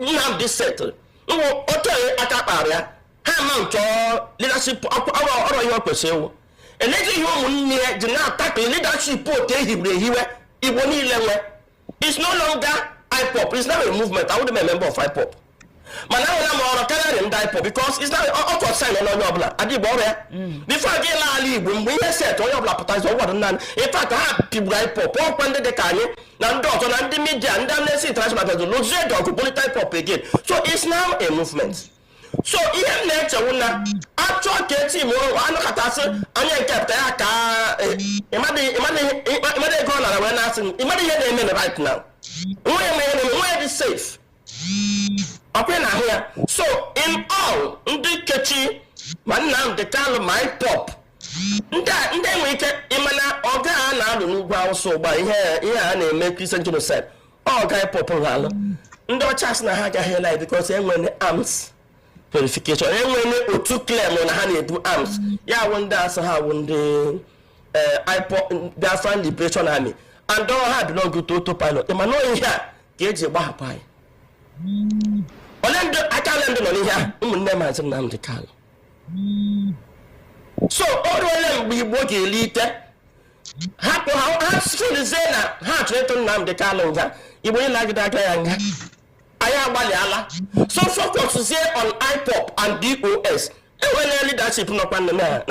Nnamdi settle. No, Oto Akaparia, Hamount or leadership or your person. And let you near do not tackle leadership put he won't level. It's no longer IPOP, it's not a movement. I would be a member of IPOP. But now I'm on a because it's not auto sign on your blood. I did before I get Ali, when we said to your blood, none. In fact, I have people IPOP, when they can, and daughter and the media, and then they see transmitted to lose their dog to IPOP again. So it's now a movement. So here nature will not actual get him more. I look at us and I kept a right now. Where is safe? Here. So in all, Ndikechi, Nnamdi Kanu my pop. Then we can imana organ and no so by here and make Christian genocide. All guy popular. Ndo chas na haga here because when the arms verification and when you took claim on how do arms. Yeah, when that's how when the Biafran Liberation Army and don't have no good autopilot. The man here gauge a bahapai. I can't end on here. Nnamdi Kanu. So all of them be working elite. How soon is there? How to Nnamdi Kanu? You will like that guy. I am Baliala. So focus is here on IPOP and DOS. And when leadership not on the man.